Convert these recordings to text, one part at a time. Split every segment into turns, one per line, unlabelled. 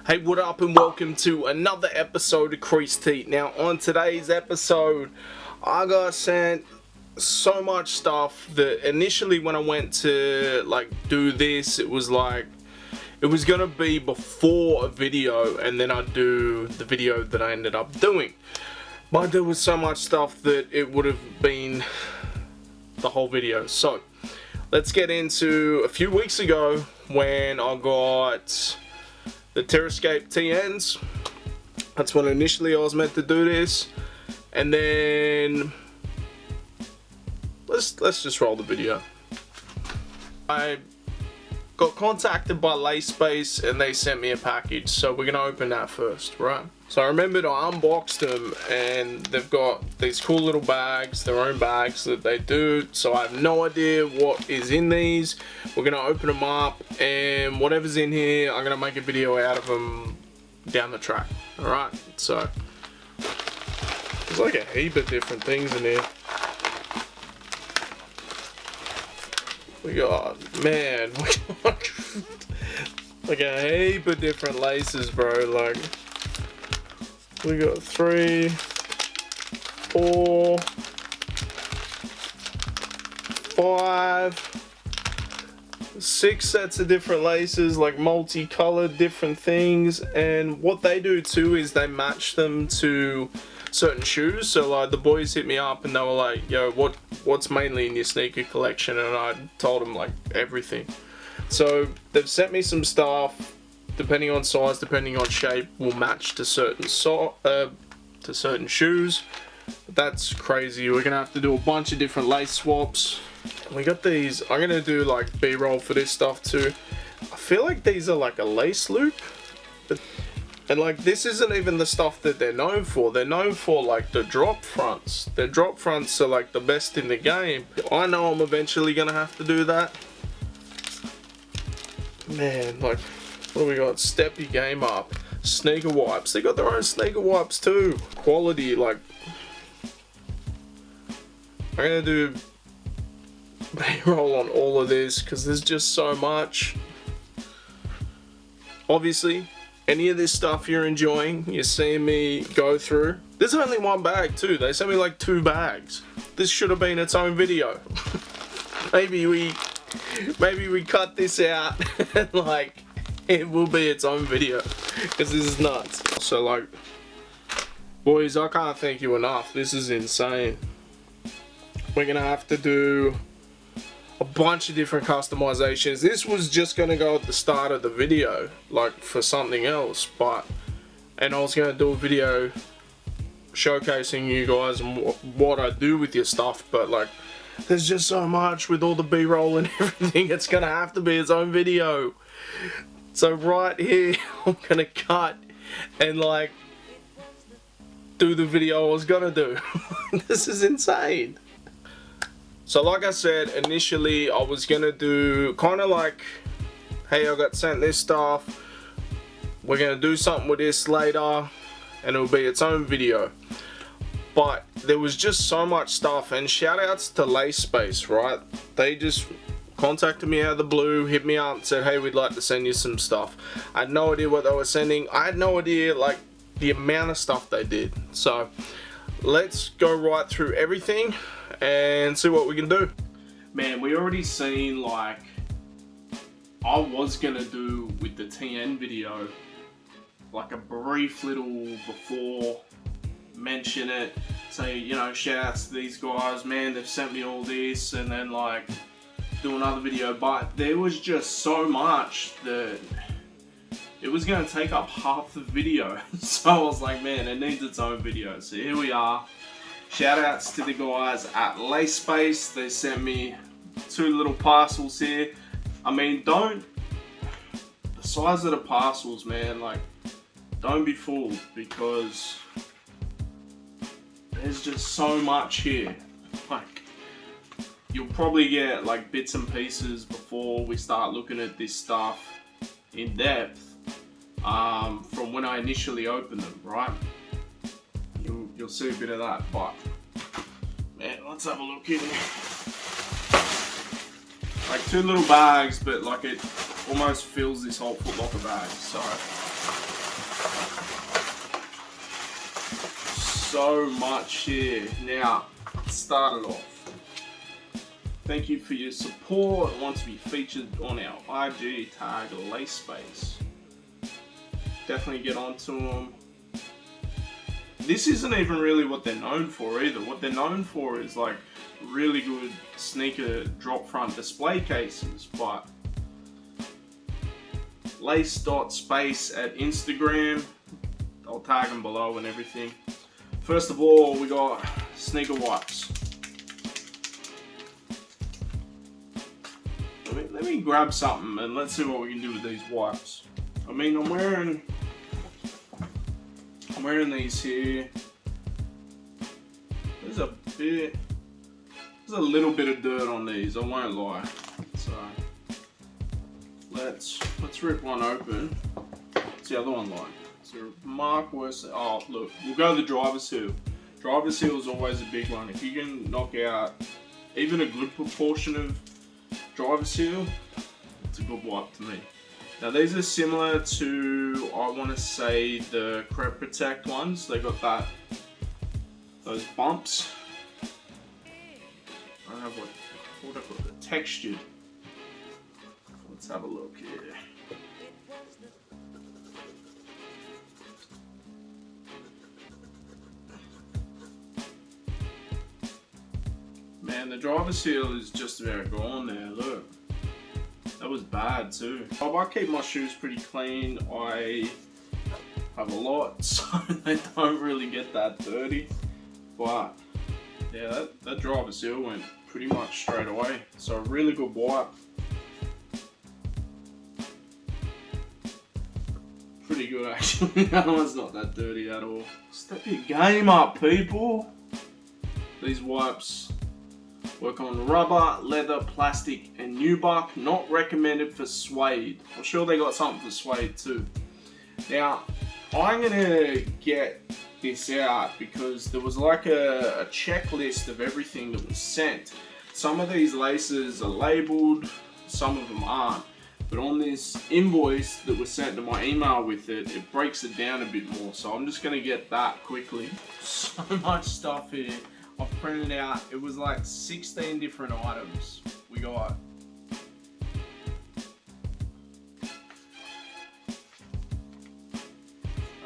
Hey, what up and welcome to another episode of Creased. Now on today's episode, I got sent so much stuff that initially when I went to do this, it was gonna be before a video and then I'd do the video that I ended up doing. But there was so much stuff that it would have been the whole video. So let's get into a few weeks ago when I got the Terrascape TNs. That's when initially I was meant to do this, and then let's just roll the video. I got contacted by Layspace and they sent me a package, so we're gonna open that first, right? So I remembered I unboxed them and they've got these cool little bags, their own bags that they do, so I have no idea what is in these. We're gonna open them up and whatever's in here, I'm gonna make a video out of them down the track, alright? So there's like a heap of different things in here. We got like a heap of different laces, bro. Like we got 3, 4, 5, 6 sets of different laces, like multicolored different things. And what they do too is they match them to certain shoes. So like the boys hit me up and they were like, yo, what's mainly in your sneaker collection? And I told them like everything. So they've sent me some stuff, depending on size, depending on shape, will match to certain shoes. That's crazy. We're gonna have to do a bunch of different lace swaps. We got these. I'm gonna do like B-roll for this stuff too. I feel like these are like a lace loop, and like this isn't even the stuff that they're known for. They're known for like the drop fronts. Their drop fronts are like the best in the game. I know I'm eventually gonna have to do that. Man, like, what do we got? Step your game up. Sneaker wipes. They got their own sneaker wipes too. Quality, like. I'm gonna do B-roll on all of this because there's just so much. Obviously, any of this stuff you're enjoying, you're seeing me go through. There's only one bag too. They sent me like 2 bags. This should have been its own video. Maybe we cut this out and like it will be its own video because this is nuts. So like, boys, I can't thank you enough. This is insane. We're gonna have to do a bunch of different customizations. This was just gonna go at the start of the video, like for something else, and I was gonna do a video showcasing you guys and what I do with your stuff, but like there's just so much with all the B-roll and everything. It's gonna have to be its own video. So right here, I'm gonna cut and like do the video I was gonna do. This is insane. So like I said, initially I was gonna do kind of like, hey, I got sent this stuff. We're gonna do something with this later and it'll be its own video. But there was just so much stuff, and shout outs to Layspace, right? They just contacted me out of the blue, hit me up and said, hey, we'd like to send you some stuff. I had no idea what they were sending. I had no idea like the amount of stuff they did. So let's go right through everything and see what we can do. Man, we already seen like, I was gonna do with the TN video, like a brief little before, mention it, say, you know, shout outs to these guys, man, they've sent me all this, and then like do another video. But there was just so much that it was going to take up half the video. So I was like, man, it needs its own video. So here we are. Shout outs to the guys at Layspace. They sent me 2 little parcels here. I mean, the size of the parcels, man, like, don't be fooled because there's just so much here. Like, you'll probably get like bits and pieces before we start looking at this stuff in depth from when I initially opened them, right? You'll see a bit of that, but man, let's have a look in here. Like 2 little bags, but like it almost fills this whole Foot Locker bag, so so much here. Now, let's start it off. Thank you for your support. Want to be featured on our IG tag Lace Space. Definitely get onto them. This isn't even really what they're known for either. What they're known for is like really good sneaker drop front display cases, but lace.space at Instagram. I'll tag them below and everything. First of all, we got sneaker wipes. Let me grab something and let's see what we can do with these wipes. I mean, I'm wearing these here. There's a little bit of dirt on these, I won't lie. So let's rip one open. What's the other one like? So Mark was, oh look, we'll go the driver's heel. Driver's heel is always a big one. If you can knock out even a good proportion of driver's heel, it's a good wipe to me. Now these are similar to, I want to say, the Crep Protect ones. They got those bumps. I don't know what I call it, textured. Let's have a look here. Man, the driver's heel is just about gone there, look. That was bad too. I keep my shoes pretty clean. I have a lot, so they don't really get that dirty. But yeah, that driver's heel went pretty much straight away. So a really good wipe. Pretty good actually. That one's not that dirty at all. Step your game up, people. These wipes work on rubber, leather, plastic, and nubuck. Not recommended for suede. I'm sure they got something for suede too. Now, I'm gonna get this out because there was like a checklist of everything that was sent. Some of these laces are labeled, some of them aren't. But on this invoice that was sent to my email with it, it breaks it down a bit more. So I'm just gonna get that quickly. So much stuff here. I've printed out, it was like 16 different items we got.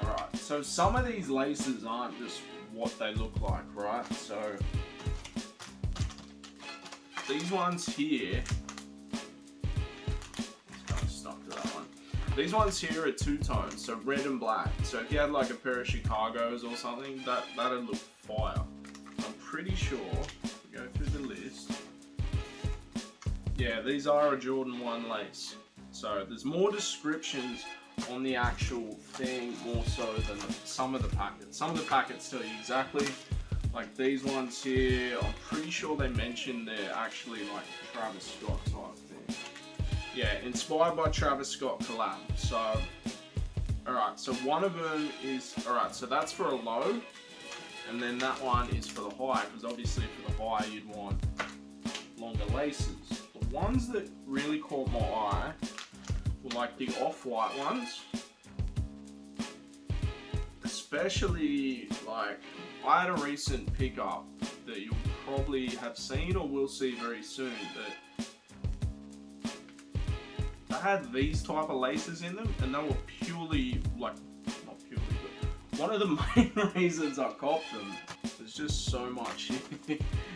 Alright, so some of these laces aren't just what they look like, right? So these ones here, these ones here are two-tone, so red and black. So if you had like a pair of Chicago's or something, that'd look fire. I'm pretty sure, if we go through the list, yeah, these are a Jordan 1 lace. So there's more descriptions on the actual thing, more so than some of the packets. Some of the packets tell you exactly, like these ones here, I'm pretty sure they mention they're actually like Travis Scott type thing. Yeah, inspired by Travis Scott collab. So, alright, so one of them is, alright, so that's for a low, and then that one is for the high, because obviously for the high you'd want longer laces. The ones that really caught my eye were like the off-white ones. Especially, like, I had a recent pickup that you'll probably have seen or will see very soon, that I had these type of laces in them, and they were purely, like, not purely, but one of the main reasons I copped them was just so much.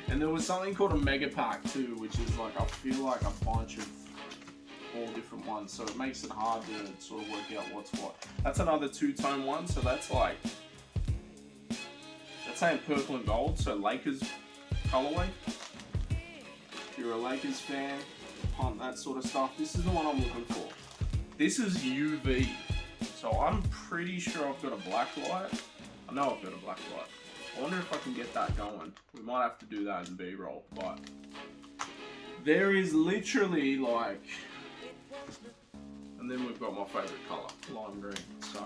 And there was something called a mega pack too, which is like, I feel like a bunch of all different ones, so it makes it hard to sort of work out what's what. That's another two-tone one, so that's like, that's saying purple and gold, so Lakers colorway. If you're a Lakers fan, pump that sort of stuff. This is the one I'm looking for. This is UV, so I'm pretty sure I've got a black light. I know I've got a black light. I wonder if I can get that going. We might have to do that in B-roll, but there is literally like, and then we've got my favorite color, lime green. So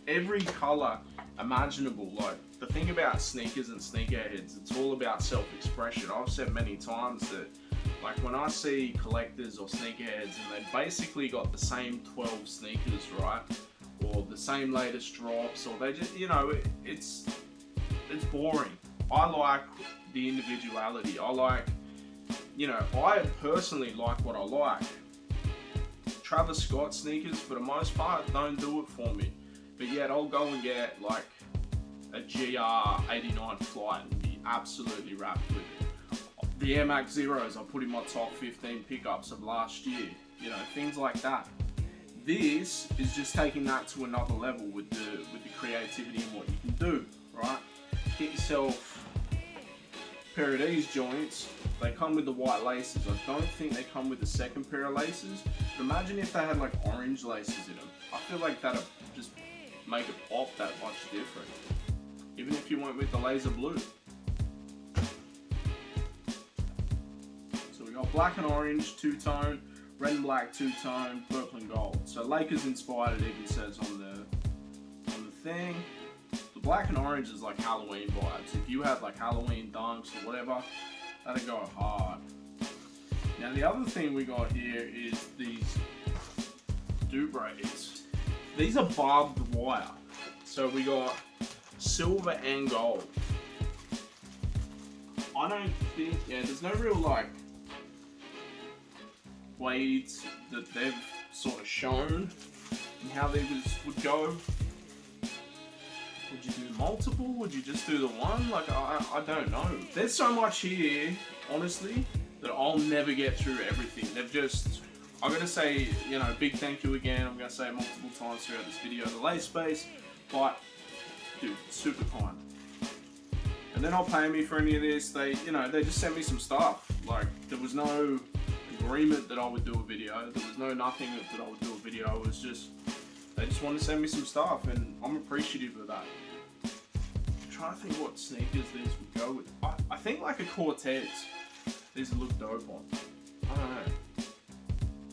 every color imaginable. Like, the thing about sneakers and sneakerheads, it's all about self-expression. I've said many times that, like, when I see collectors or sneakerheads and they basically got the same 12 sneakers, right, or the same latest drops, or they just, you know, it's it's boring. I like the individuality. I like, you know, I personally like what I like. Travis Scott sneakers, for the most part, don't do it for me. But yet I'll go and get like a GR89 Flight and be absolutely wrapped with it. The Air Max Zeros I put in my top 15 pickups of last year. You know, things like that. This is just taking that to another level with the creativity and what you can do, right? Get yourself a pair of these joints. They come with the white laces. I don't think they come with the second pair of laces. But imagine if they had like orange laces in them. I feel like that'd just make it pop that much different. Even if you went with the laser blue. So we got black and orange, two-tone, red and black, two-tone, purple and gold. So Lakers inspired, it even says on the thing. The black and orange is like Halloween vibes. If you had like Halloween dunks or whatever, that'd go hard. Now the other thing we got here is these Dubrays. These are barbed wire. So we got silver and gold. I don't think, yeah, there's no real like blades that they've sort of shown and how they would go. Would you do multiple? Would you just do the one? Like, I don't know. There's so much here, honestly, that I'll never get through everything. They've just, I'm going to say, you know, big thank you again. I'm going to say it multiple times throughout this video, the Lay Space, but, dude, super kind. And they're not paying me for any of this. They, you know, they just sent me some stuff. Like, there was no agreement that I would do a video. There was no nothing that I would do a video. It was just, they just wanted to send me some stuff, and I'm appreciative of that. I'm trying to think what sneakers these would go with. I think like a Cortez. These would look dope on. I don't know.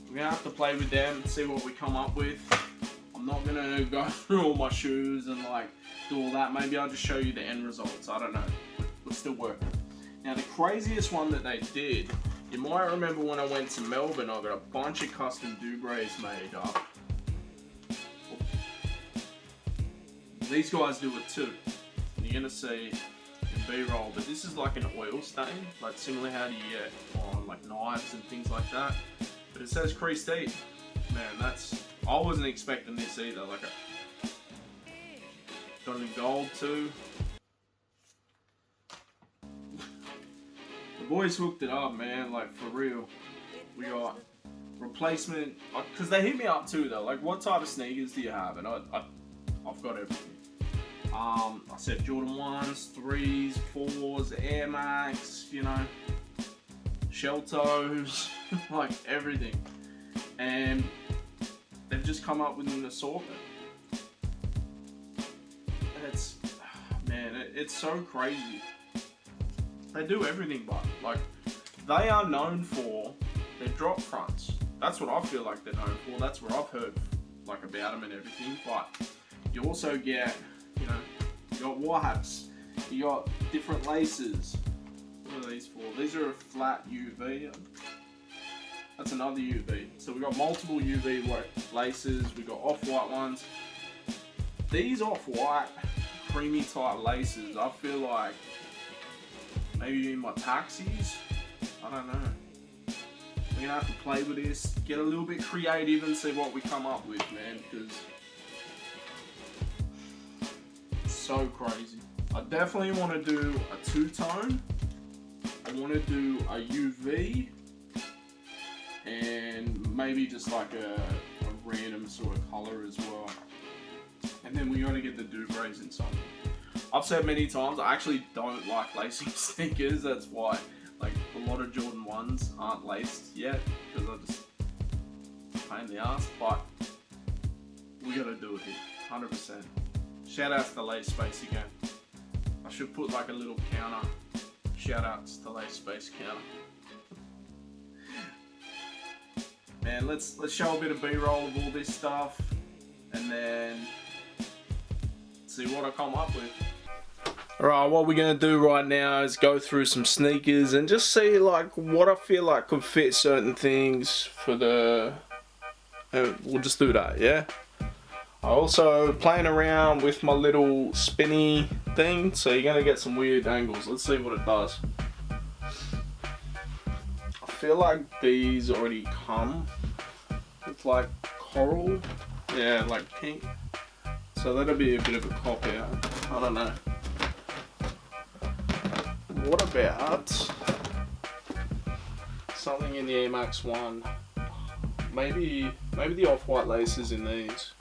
We're gonna have to play with them and see what we come up with. I'm not gonna go through all my shoes and like do all that. Maybe I'll just show you the end results. I don't know. We're still working. Now the craziest one that they did, you might remember when I went to Melbourne, I got a bunch of custom Dubrays made up. These guys do it too. And you're gonna see in B-roll, but this is like an oil stain, like similar how do you get on like knives and things like that. But it says Creased. Man, that's, I wasn't expecting this either. Like got it in gold too. The boys hooked it up, man, like for real. We got replacement, because they hit me up too though, like what type of sneakers do you have? And I've got everything. I said Jordan 1s, 3s, 4s, Air Max, you know, shell toes, like everything. And they've just come up with an assortment. And it's, man, it's so crazy. They do everything, but like, they are known for their drop fronts. That's what I feel like they're known for. That's what I've heard like about them and everything. But you also get, you know, you got wipes, you got different laces. What are these for? These are a flat UV. That's another UV. So we got multiple UV laces. We got off-white ones. These off-white, creamy type laces, I feel like maybe in my taxis. I don't know. We're gonna have to play with this, get a little bit creative and see what we come up with, man, because it's so crazy. I definitely want to do a two-tone. I want to do a UV and maybe just like a random sort of color as well. And then we gotta get the Dubrays in something. I've said many times, I actually don't like lacing sneakers. That's why, like, a lot of Jordan 1s aren't laced yet, because I just pain in the ass. But we gotta do it here, 100%. Shout outs to Lay Space again. I should put like a little counter. Shout outs to Lay Space counter. Man, let's show a bit of B-roll of all this stuff, and then see what I come up with. Alright, what we're going to do right now is go through some sneakers and just see like what I feel like could fit certain things for the... we'll just do that, yeah? I also playing around with my little spinny thing, so you're gonna get some weird angles. Let's see what it does. I feel like these already come with like coral, yeah, like pink. So that'll be a bit of a cop out. I don't know. What about something in the Air Max 1? Maybe the off-white laces in these.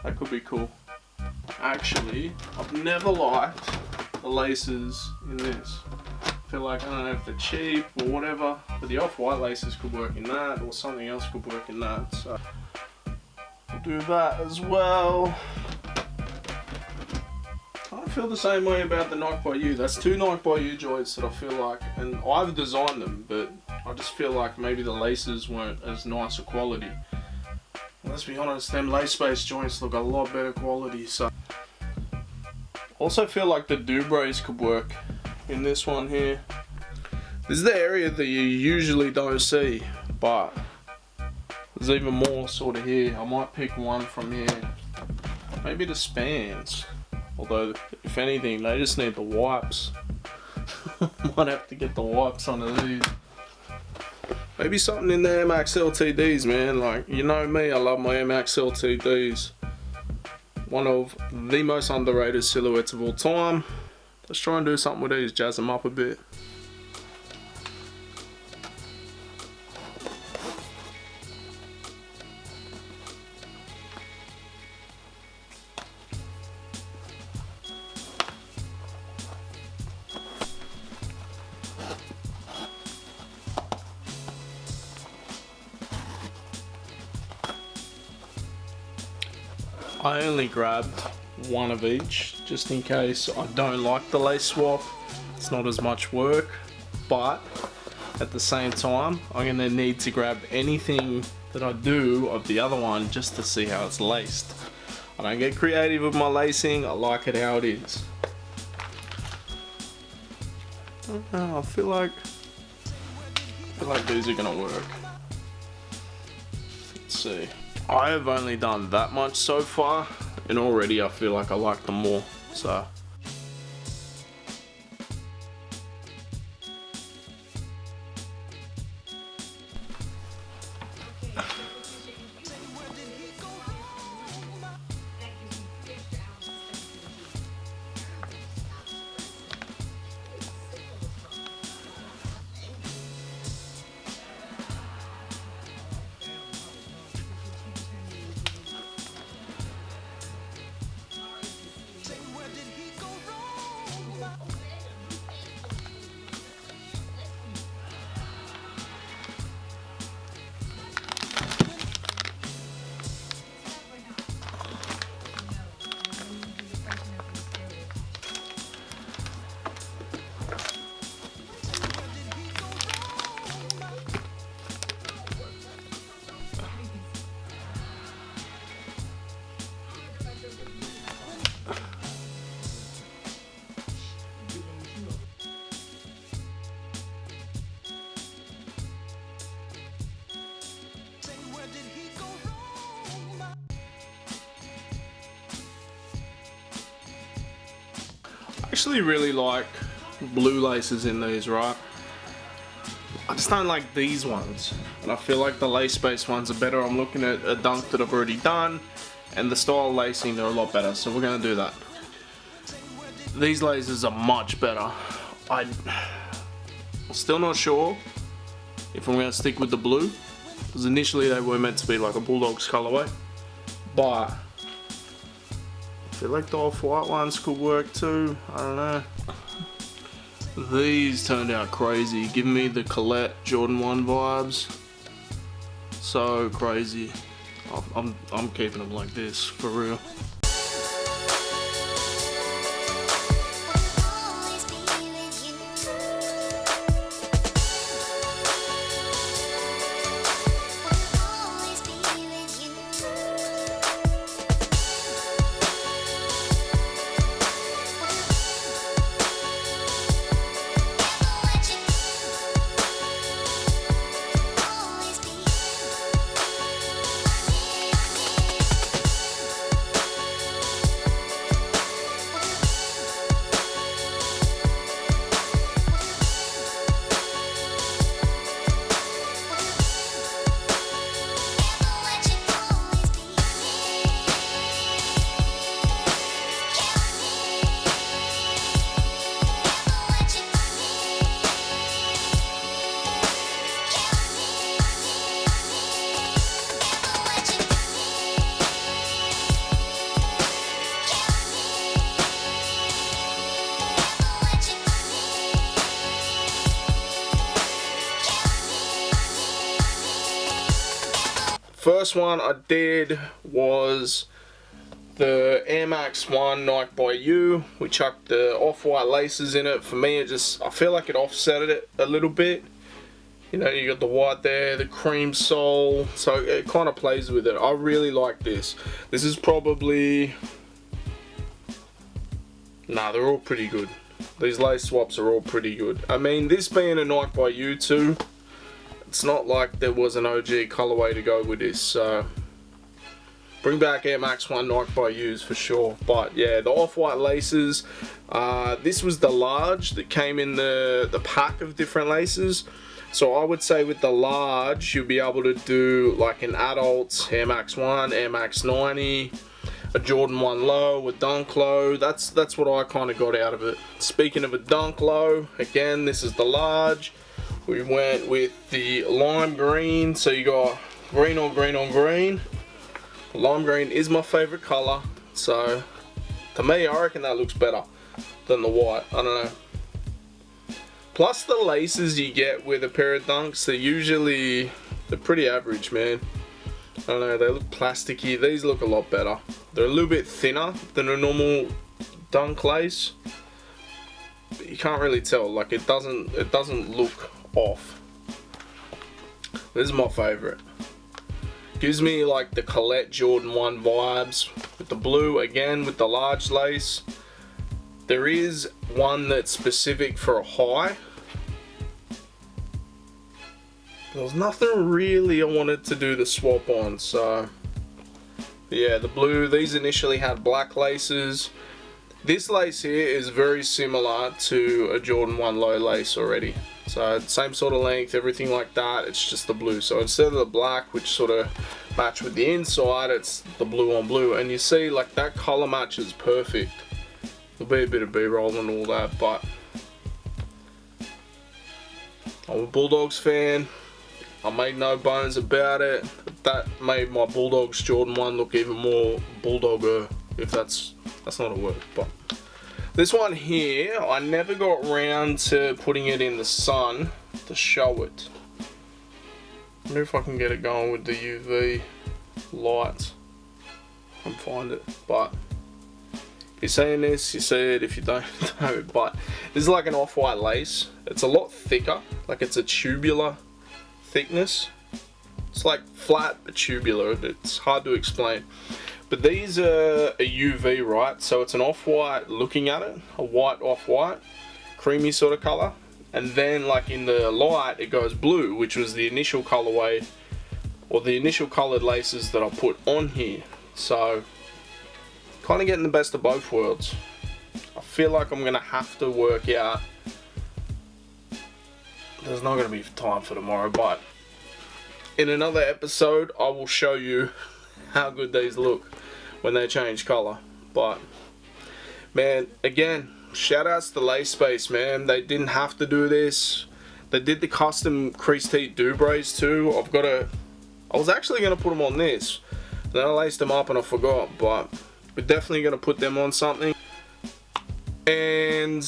That could be cool. Actually, I've never liked the laces in this. I feel like, I don't know if they're cheap or whatever, but the off-white laces could work in that, or something else could work in that. So we'll do that as well. I feel the same way about the Nike by You. That's two Nike by You joints that I feel like, and I've designed them, but I just feel like maybe the laces weren't as nice a quality. Let's be honest, them lace space joints look a lot better quality. So also feel like the Dubras could work in this one here. This is the area that you usually don't see, but there's even more sort of here. I might pick one from here. Maybe the spans. Although, if anything, they just need the wipes. Might have to get the wipes onto these. Maybe something in the Air Max LTDs, man. Like, you know me, I love my Air Max LTDs. One of the most underrated silhouettes of all time. Let's try and do something with these, jazz them up a bit. I only grabbed one of each just in case I don't like the lace swap. It's not as much work, but at the same time I'm gonna need to grab anything that I do of the other one just to see how it's laced. I don't get creative with my lacing, I like it how it is. I feel like these are gonna work. Let's see. I have only done that much so far, and already I feel like I like them more, so. I actually really like blue laces in these, right? I just don't like these ones, and I feel like the lace based ones are better. I'm looking at a dunk that I've already done, and the style of lacing, they're a lot better, so we're gonna do that. These lasers are much better. I'm still not sure if I'm gonna stick with the blue, because initially they were meant to be like a Bulldogs colorway, but I feel like the off-white ones could work too. I don't know. These turned out crazy, giving me the Colette Jordan 1 vibes. So crazy. I'm keeping them like this, for real. First one I did was the Air Max 1 Nike by You. We chucked the off-white laces in it. For me, I feel like it offsetted it a little bit. You know, you got the white there, the cream sole, so it kind of plays with it. I really like this. This is probably... Nah, they're all pretty good. These lace swaps are all pretty good. I mean, this being a Nike by You too, it's not like there was an OG colorway to go with this, so... Bring back Air Max 1 Nike by Yous for sure. But yeah, the off-white laces, this was the large that came in the pack of different laces. So I would say with the large, you'll be able to do like an adult Air Max 1, Air Max 90, a Jordan 1 low, a dunk low. That's what I kind of got out of it. Speaking of a dunk low, again, this is the large. We went with the lime green, so you got green on green on green. Lime green is my favorite color, so to me, I reckon that looks better than the white. I don't know. Plus the laces you get with a pair of dunks, they're pretty average, man. I don't know, they look plasticky. These look a lot better. They're a little bit thinner than a normal dunk lace, but you can't really tell. Like it doesn't look off. This is my favorite. Gives me like the Colette Jordan 1 vibes with the blue, again with the large lace. There is one that's specific for a high. There was nothing really I wanted to do the swap on, so yeah, the blue. These initially had black laces. This lace here is very similar to a Jordan 1 low lace already. So same sort of length, everything like that, it's just the blue. So instead of the black, which sort of match with the inside, it's the blue on blue. And you see, like, that color match is perfect. There'll be a bit of B-roll and all that, but I'm a Bulldogs fan. I made no bones about it. That made my Bulldogs Jordan 1 look even more Bulldogger, if that's not a word. But this one here, I never got around to putting it in the sun to show it. I wonder if I can get it going with the UV light. I can find it, but if you're seeing this, you see it. If you don't, don't. But this is like an off-white lace. It's a lot thicker, like it's a tubular thickness. It's like flat but tubular. It's hard to explain. But these are a UV, right? So it's an off-white looking at it, a white off-white, creamy sort of color. And then like in the light, it goes blue, which was the initial colorway, or the initial colored laces that I put on here. So kind of getting the best of both worlds. I feel like I'm gonna have to work out. There's not gonna be time for tomorrow, but in another episode, I will show you how good these look when they change color. But man, again, shout outs to Lace Space, man. They didn't have to do this. They did the custom creased heat Dubrays too. I was actually gonna put them on this, then I laced them up and I forgot, but we're definitely gonna put them on something. And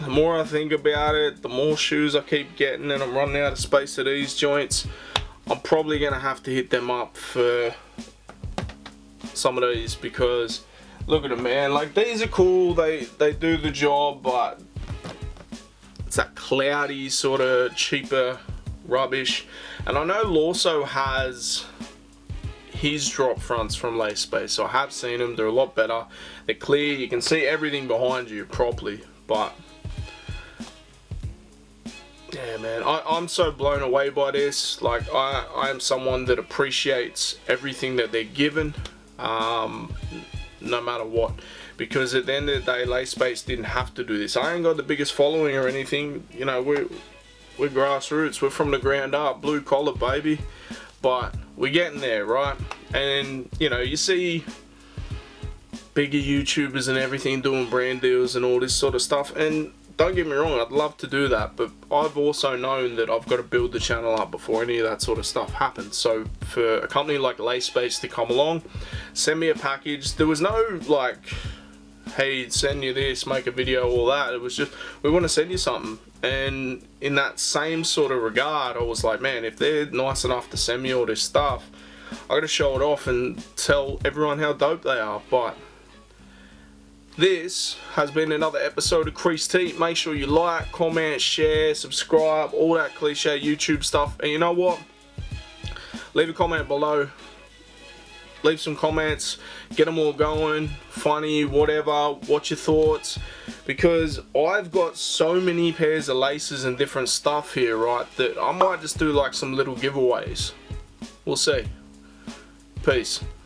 the more I think about it, the more shoes I keep getting, and I'm running out of space at these joints. I'm probably gonna have to hit them up for some of these, because look at them, man. Like, these are cool, they do the job, but it's that cloudy sort of cheaper rubbish. And I know Lawso has his drop fronts from Lace Space, so I have seen them. They're a lot better. They're clear, you can see everything behind you properly. But yeah, man, I'm so blown away by this. Like, I am someone that appreciates everything that they're given, no matter what, because at the end of the day, Lace Space didn't have to do this. I ain't got the biggest following or anything, you know. We're grassroots, we're from the ground up, blue collar, baby, but we're getting there, right? And you know, you see bigger YouTubers and everything doing brand deals and all this sort of stuff, and don't get me wrong, I'd love to do that, but I've also known that I've got to build the channel up before any of that sort of stuff happens. So for a company like Lace Space to come along, send me a package, there was no like, hey, send you this, make a video, all that. It was just, we want to send you something. And in that same sort of regard, I was like, man, if they're nice enough to send me all this stuff, I gotta show it off and tell everyone how dope they are. But this has been another episode of Creased. Make sure you like, comment, share, subscribe, all that cliche YouTube stuff. And you know what? Leave a comment below. Leave some comments, get them all going, funny, whatever, what's your thoughts, because I've got so many pairs of laces and different stuff here, right, that I might just do like some little giveaways. We'll see. Peace.